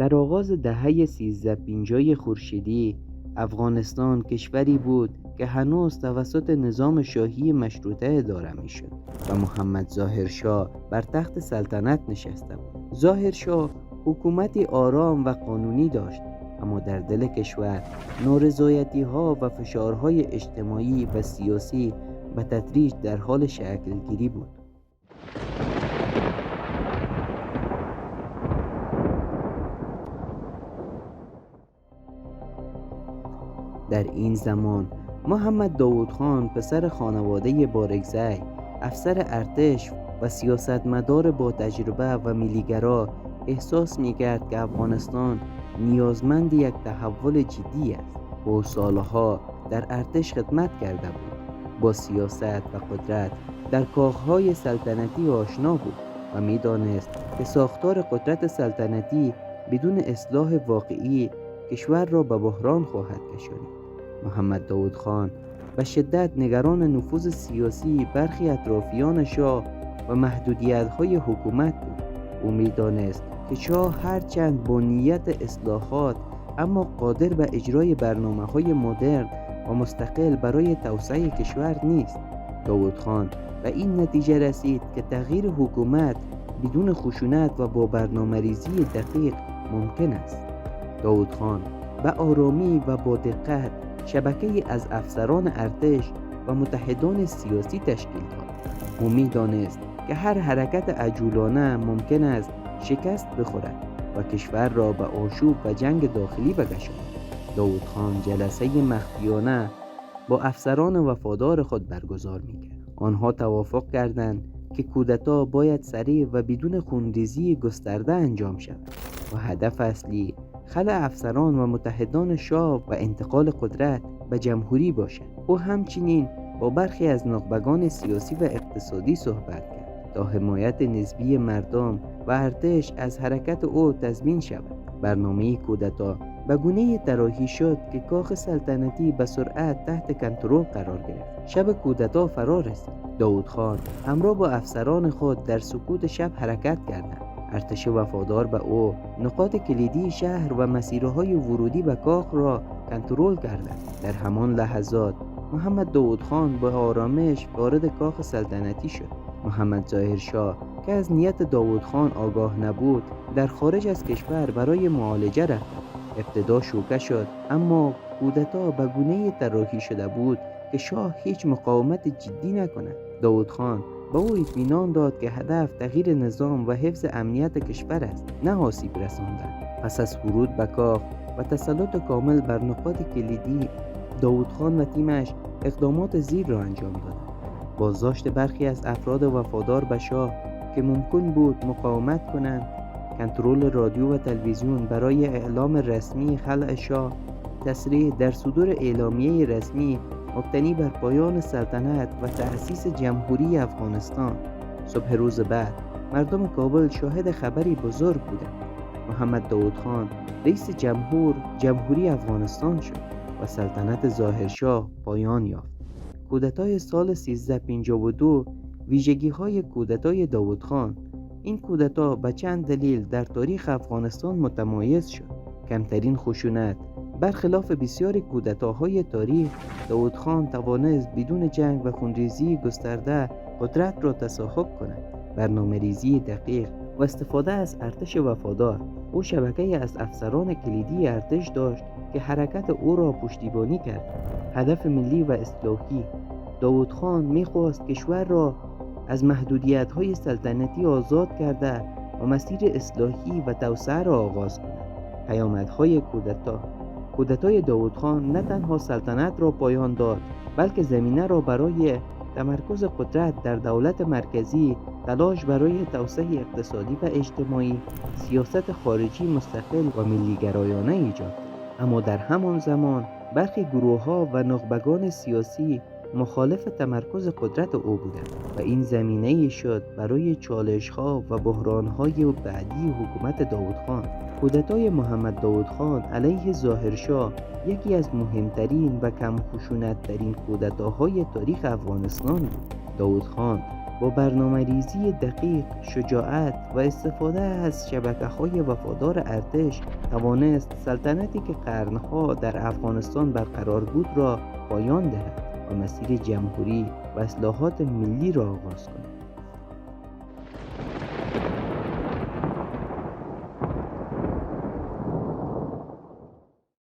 در آغاز دهه 1350 خورشیدی افغانستان کشوری بود که هنوز توسط نظام شاهی مشروطه اداره میشد و محمد ظاهرشاه بر تخت سلطنت نشسته بود. ظاهرشاه حکومتی آرام و قانونی داشت، اما در دل کشور نارضایتی ها و فشارهای اجتماعی و سیاسی به تدریج در حال شکل گیری بود. در این زمان محمد داودخان پسر خانواده بارکزی، افسر ارتش و سیاستمدار با تجربه و ملیگرا احساس می‌کرد که افغانستان نیازمند یک تحول جدی است. او سالها در ارتش خدمت کرده بود، با سیاست و قدرت در کاخهای سلطنتی آشنا بود و می‌دانست که ساختار قدرت سلطنتی بدون اصلاح واقعی کشور را به بحران خواهد کشانید. محمد داودخان به شدت نگران نفوذ سیاسی برخی اطرافیان شاه و محدودیت‌های حکومت بود. او می‌دانست که شاه هرچند با نیت اصلاحات اما قادر به اجرای برنامه‌های مدرن و مستقل برای توسعه کشور نیست. داودخان به این نتیجه رسید که تغییر حکومت بدون خشونت و با برنامه‌ریزی دقیق ممکن است. داودخان به آرامی و با دقت شبکه‌ای از افسران ارتش و متحدان سیاسی تشکیل داد. او می‌دانست که هر حرکت عجولانه ممکن است شکست بخورد و کشور را به آشوب و جنگ داخلی بکشاند. داودخان جلسه مخفیانه با افسران وفادار خود برگزار می‌کرد. آنها توافق کردند که کودتا باید سریع و بدون خونریزی گسترده انجام شود و هدف اصلی خلع افسران و متحدان شاه و انتقال قدرت به جمهوری باشد. او همچنین با برخی از نخبگان سیاسی و اقتصادی صحبت کرد تا حمایت نسبی مردم و ارتش از حرکت او تضمین شود. برنامه کودتا به گونه‌ای طراحی شد که کاخ سلطنتی به سرعت تحت کنترل قرار گرفت. شب کودتا فرا رسید. داودخان همراه با افسران خود در سکوت شب حرکت کردند. ارتش وفادار به او نقاط کلیدی شهر و مسیرهای ورودی به کاخ را کنترل کردند. در همان لحظات محمد داودخان با آرامش وارد کاخ سلطنتی شد. محمد ظاهرشاه که از نیت داودخان آگاه نبود، در خارج از کشور برای معالجه رفت. ابتدا شوکه شد، اما کودتا به گونه‌ای طراحی شده بود که شاه هیچ مقاومت جدی نکند. داودخان به او اطمینان داد که هدف تغییر نظام و حفظ امنیت کشور است، نه آسیب رساندن. پس از ورود به کاخ و تسلط کامل بر نقاط کلیدی، داودخان و تیمش اقدامات زیر را انجام دادند. بازداشت برخی از افراد وفادار به شاه که ممکن بود مقاومت کنند، کنترل رادیو و تلویزیون برای اعلام رسمی خلع شاه، تصریح در صدور اعلامیه رسمی مبتنی بر پایان سلطنت و تأسیس جمهوری افغانستان. صبح روز بعد مردم کابل شاهد خبری بزرگ بودند. محمد داودخان رئیس جمهوری افغانستان شد و سلطنت ظاهرشاه پایان یافت. کودتای سال 1352 ویژگی‌های کودتای داودخان. این کودتا به چند دلیل در تاریخ افغانستان متمایز شد. کمترین خشونت. برخلاف بسیاری کودتاهای تاریخ، داودخان توانست بدون جنگ و خونریزی گسترده قدرت را تصاحب کند. برنامه‌ریزی دقیق و استفاده از ارتش وفادار. او شبکه‌ای از افسران کلیدی ارتش داشت که حرکت او را پشتیبانی کرد. هدف ملی و اصلاحی. داودخان می‌خواست کشور را از محدودیت‌های سلطنتی آزاد کرده و مسیر اصلاحی و توسعه را آغاز کند. پیامدهای کودتای داودخان نه تنها سلطنت را پایان داد، بلکه زمینه را برای تمرکز قدرت در دولت مرکزی، تلاش برای توسعه اقتصادی و اجتماعی، سیاست خارجی مستقل و ملی‌گرایانه ایجاد کرد. اما در همان زمان برخی گروه‌ها و نخبگان سیاسی مخالف تمرکز قدرت او بودند و این زمینه‌ای شد برای چالش‌ها و بحران‌های بعدی حکومت داودخان. کودتای محمد داودخان علیه ظاهرشاه یکی از مهمترین و کم خشونت‌ترین کودتاهای تاریخ افغانستان بود. داودخان با برنامه‌ریزی دقیق، شجاعت و استفاده از شبکه‌های وفادار ارتش توانست سلطنتی که قرنها در افغانستان برقرار بود را پایان دهد و مسیر جمهوری و اصلاحات ملی را آغاز کند.